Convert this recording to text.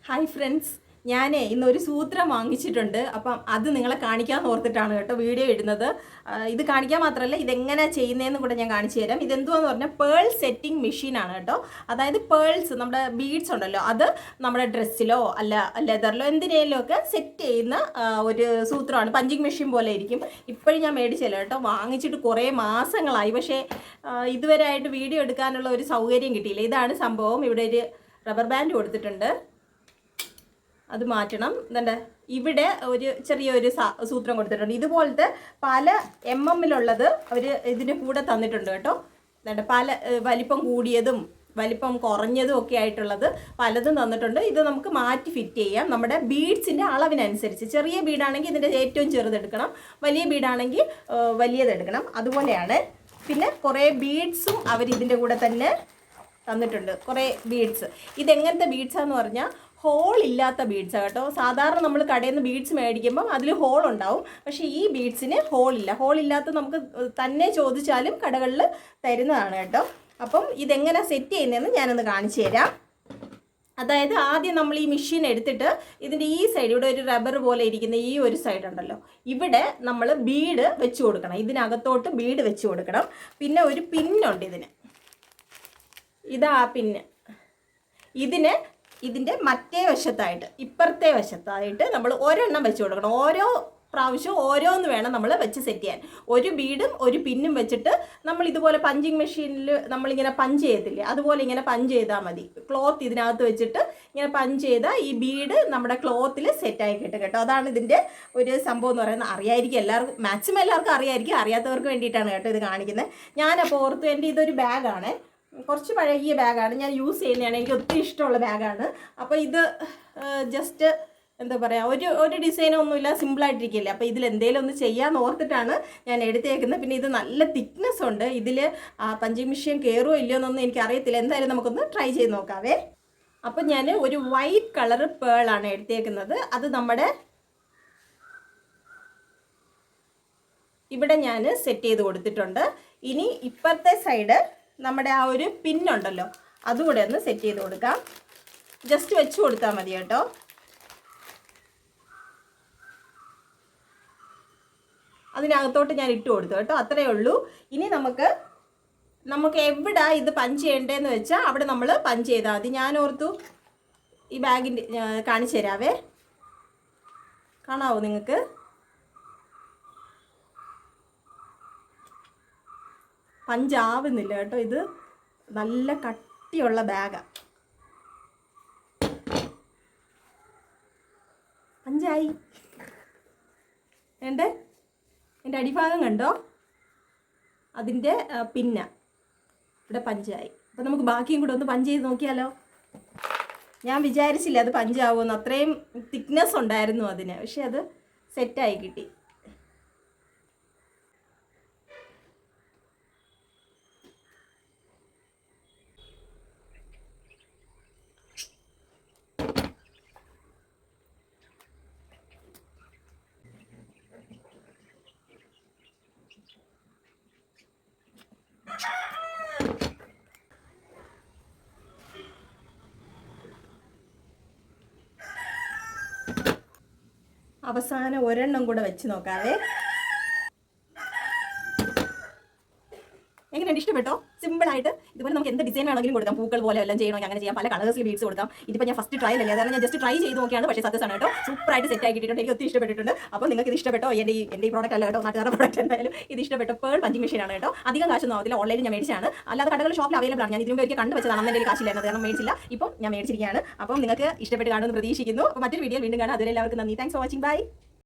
Hi friends, ഞാൻ ഇന്നൊരു സൂത്രം വാങ്ങിച്ചിട്ടുണ്ട്. അപ്പം അത് നിങ്ങളെ കാണിക്കാൻ ഓർത്തിട്ടാണ് കേട്ടോ വീഡിയോ ഇടുന്നത്. ഇത് കാണിക്കാൻ മാത്രമല്ല, ഇതെങ്ങനെ ചെയ്യുന്നതെന്ന് കൂടെ ഞാൻ കാണിച്ചു തരാം. ഇതെന്തുവാന്ന് പറഞ്ഞാൽ പേൾ സെറ്റിംഗ് മെഷീനാണ് കേട്ടോ. അതായത് പേൾസ്, നമ്മുടെ ബീഡ്സ് ഉണ്ടല്ലോ, അത് നമ്മുടെ ഡ്രസ്സിലോ അല്ല ലെതറിലോ എന്തിനേലും ഒക്കെ സെറ്റ് ചെയ്യുന്ന ഒരു സൂത്രമാണ്. പഞ്ചിങ് മെഷീൻ പോലെ ഇരിക്കും. ഇപ്പോഴും ഞാൻ മേടിച്ചല്ലോ കേട്ടോ, വാങ്ങിച്ചിട്ട് കുറേ മാസങ്ങളായി. പക്ഷേ ഇതുവരെ ആയിട്ട് വീഡിയോ എടുക്കാനുള്ള ഒരു സൗകര്യം കിട്ടിയില്ല. ഇതാണ് സംഭവം. ഇവിടെ ഒരു റബ്ബർ ബാൻഡ് കൊടുത്തിട്ടുണ്ട്, അത് മാറ്റണം. എന്താ ഇവിടെ ഒരു ചെറിയൊരു സൂത്രം കൊടുത്തിട്ടുണ്ട്. ഇതുപോലത്തെ പല MM-ലുള്ളത് അവർ ഇതിൻ്റെ കൂടെ തന്നിട്ടുണ്ട് കേട്ടോ. എന്താ പല വലിപ്പം കൂടിയതും വലിപ്പം കുറഞ്ഞതും ഒക്കെ ആയിട്ടുള്ളത് പലതും തന്നിട്ടുണ്ട്. ഇത് നമുക്ക് മാറ്റി ഫിറ്റ് ചെയ്യാം നമ്മുടെ ബീഡ്സിൻ്റെ അളവിനനുസരിച്ച്. ചെറിയ ബീഡാണെങ്കിൽ ഇതിൻ്റെ ഏറ്റവും ചെറുതെടുക്കണം, വലിയ ബീഡാണെങ്കിൽ വലിയതെടുക്കണം. അതുപോലെയാണ്. പിന്നെ കുറേ ബീഡ്സും അവർ ഇതിൻ്റെ കൂടെ തന്നെ തന്നിട്ടുണ്ട്, കുറേ ബീഡ്സ്. ഇതെങ്ങനത്തെ ബീഡ്സാന്ന് പറഞ്ഞാൽ ഹോൾ ഇല്ലാത്ത ബീഡ്സാണ് കേട്ടോ. സാധാരണ നമ്മൾ കടയിൽ നിന്ന് ബീഡ്സ് മേടിക്കുമ്പം അതിൽ ഹോൾ ഉണ്ടാവും, പക്ഷേ ഈ ബീഡ്സിന് ഹോളില്ല. ഹോളില്ലാത്ത നമുക്ക് തന്നെ ചോദിച്ചാലും കടകളിൽ തരുന്നതാണ് കേട്ടോ. അപ്പം ഇതെങ്ങനെ സെറ്റ് ചെയ്യുന്നതെന്ന് ഞാനൊന്ന് കാണിച്ചു തരാം. അതായത് ആദ്യം നമ്മൾ ഈ മെഷീൻ എടുത്തിട്ട് ഇതിൻ്റെ ഈ സൈഡ്, ഇവിടെ ഒരു റബ്ബർ പോലെ ഇരിക്കുന്ന ഈ ഒരു സൈഡ് ഉണ്ടല്ലോ, ഇവിടെ നമ്മൾ ബീഡ് വെച്ച് കൊടുക്കണം. ഇതിനകത്തോട്ട് ബീഡ് വെച്ച് കൊടുക്കണം. പിന്നെ ഒരു പിന്നുണ്ട് ഇതിന്, ഇതാ പിന്ന്. ഇതിൻ്റെ മറ്റേ വശത്തായിട്ട്, ഇപ്പുറത്തെ വശത്തായിട്ട് നമ്മൾ ഒരെണ്ണം വെച്ച് കൊടുക്കണം. ഓരോ പ്രാവശ്യവും ഓരോന്ന് വേണം നമ്മൾ വെച്ച് സെറ്റ് ചെയ്യാൻ. ഒരു ബീഡും ഒരു പിന്നും വെച്ചിട്ട് നമ്മൾ ഇതുപോലെ പഞ്ചിങ് മെഷീനിൽ നമ്മളിങ്ങനെ പഞ്ച് ചെയ്യത്തില്ലേ, അതുപോലെ ഇങ്ങനെ പഞ്ച് ചെയ്താൽ മതി. ക്ലോത്ത് ഇതിനകത്ത് വെച്ചിട്ട് ഇങ്ങനെ പഞ്ച് ചെയ്താൽ ഈ ബീഡ് നമ്മുടെ ക്ലോത്തിൽ സെറ്റായി കിട്ടും കേട്ടോ. അതാണ് ഇതിൻ്റെ ഒരു സംഭവം എന്ന് പറയുന്നത്. അറിയായിരിക്കും എല്ലാവർക്കും, മാക്സിമം എല്ലാവർക്കും അറിയായിരിക്കും. അറിയാത്തവർക്ക് വേണ്ടിയിട്ടാണ് കേട്ടോ ഇത് കാണിക്കുന്നത്. ഞാനപ്പോൾ ഓർത്തു, എൻ്റെ ഇതൊരു ബാഗാണ്, കുറച്ച് പഴകിയ ബാഗാണ്, ഞാൻ യൂസ് ചെയ്യുന്നതാണ്, എനിക്ക് ഒത്തിരി ഇഷ്ടമുള്ള ബാഗാണ്. അപ്പോൾ ഇത് ജസ്റ്റ് എന്താ പറയുക, ഒരു ഡിസൈനൊന്നുമില്ല, സിമ്പിളായിട്ടിരിക്കില്ലേ. അപ്പോൾ ഇതിൽ എന്തെങ്കിലും ഒന്ന് ചെയ്യാമെന്ന് ഓർത്തിട്ടാണ് ഞാൻ എടുത്തേക്കുന്നത്. പിന്നെ ഇത് നല്ല തിക്നെസ് ഉണ്ട്. ഇതിൽ പഞ്ചിങ് മെഷീൻ കയറുമോ ഇല്ലയോ എന്നൊന്നും എനിക്കറിയത്തില്ല. എന്തായാലും നമുക്കൊന്ന് ട്രൈ ചെയ്ത് നോക്കാവേ. അപ്പോൾ ഞാൻ ഒരു വൈറ്റ് കളർ പേളാണ് എടുത്തേക്കുന്നത്. അത് നമ്മുടെ ഇവിടെ ഞാൻ സെറ്റ് ചെയ്ത് കൊടുത്തിട്ടുണ്ട്. ഇനി ഇപ്പുറത്തെ സൈഡ് നമ്മുടെ ആ ഒരു പിന്നുണ്ടല്ലോ, അതുകൂടെ ഒന്ന് സെറ്റ് ചെയ്ത് കൊടുക്കാം. ജസ്റ്റ് വെച്ച് കൊടുത്താൽ മതി കേട്ടോ. അതിനകത്തോട്ട് ഞാൻ ഇട്ട് കൊടുത്തു കേട്ടോ, അത്രയേ ഉള്ളൂ. ഇനി നമുക്ക് എവിടെ ഇത് പഞ്ച് ചെയ്യേണ്ടതെന്ന് വെച്ചാൽ അവിടെ നമ്മൾ പഞ്ച് ചെയ്താൽ മതി. ഞാൻ ഓർത്തു ഈ ബാഗിൻ്റെ കാണിച്ചു തരാവേ. കാണാവോ നിങ്ങൾക്ക്? പഞ്ചാവുന്നില്ല കേട്ടോ, ഇത് നല്ല കട്ടിയുള്ള ബാഗാണ്. പഞ്ചായി. എൻ്റെ അടിഭാഗം കണ്ടോ, അതിൻ്റെ പിന്നെ ഇവിടെ പഞ്ചായി. അപ്പോൾ നമുക്ക് ബാക്കിയും കൂടെ ഒന്ന് പഞ്ച് ചെയ്ത് നോക്കിയാലോ. ഞാൻ വിചാരിച്ചില്ല അത് പഞ്ചാവുമെന്ന്, അത്രയും തിക്നെസ് ഉണ്ടായിരുന്നു അതിന്. പക്ഷെ അത് സെറ്റായി കിട്ടി. അവസാനം ഒരെണ്ണം കൂടെ വെച്ച് നോക്കാവേ. എങ്ങനെയുണ്ട്? ഇഷ്ടപ്പെട്ടോ? സിമ്പിളായിട്ട് ഇതുപോലെ നമുക്ക് എന്ത് ഡിസൈൻ ആണെങ്കിലും കൊടുക്കാം. പൂക്കൾ പോലെ എല്ലാം ചെയ്യണമെങ്കിൽ അങ്ങനെ ചെയ്യാം. പല കളേഴ്സിൽ ബീഡ്സ് കൊടുക്കാം. ഇതിപ്പോൾ ഞാൻ ഫസ്റ്റ് ട്രയൽ അല്ലേ, അതാണ് ഞാൻ ജസ്റ്റ് ട്രൈ ചെയ്ത് നോക്കിയാണ്. പക്ഷേ സക്സസ് കേട്ടോ, സൂപ്പറായിട്ട് സെറ്റ് ആക്കിയിട്ടുണ്ട്. എനിക്ക് ഒത്തിരി ഇഷ്ടപ്പെട്ടിട്ടുണ്ട്. അപ്പോൾ നിങ്ങൾക്ക് ഇത് ഇഷ്ടപ്പെട്ടോ? എൻ്റെ ഈ പ്രോഡക്റ്റ് അല്ല കേട്ടോ, നാട്ടുകാരുടെ പ്രോഡക്റ്റ് എന്തായാലും ഇത് ഇഷ്ടപ്പെട്ട പേൾ പഞ്ചിങ് മെഷീൻ ആണ് കേട്ടോ. അധികം കാശൊന്നും ആവത്തില്ല. ഓൺലൈനിൽ ഞാൻ മേടിച്ചാണ്, അല്ലാതെ കടകൾ ഷോപ്പിൽ അവൈലബിൾ ആണ്. ഞാൻ ഇതിനും ഒരിക്കൽ കണ്ടു വെച്ചതാണ്, അന്ന് എൻ്റെ കാശില്ലായിരുന്നു, കാരണം മേടിച്ചില്ല. ഇപ്പം ഞാൻ മേടിച്ചിരിക്കുകയാണ്. അപ്പം നിങ്ങൾക്ക് ഇഷ്ടപ്പെട്ട് കാണുമെന്ന് പ്രതീക്ഷിക്കുന്നു. അപ്പോൾ മറ്റൊരു വീഡിയോ വീണ്ടും കാണാം. അതുവരെ എല്ലാവർക്കും നന്ദി. Thanks for watching. ബൈ.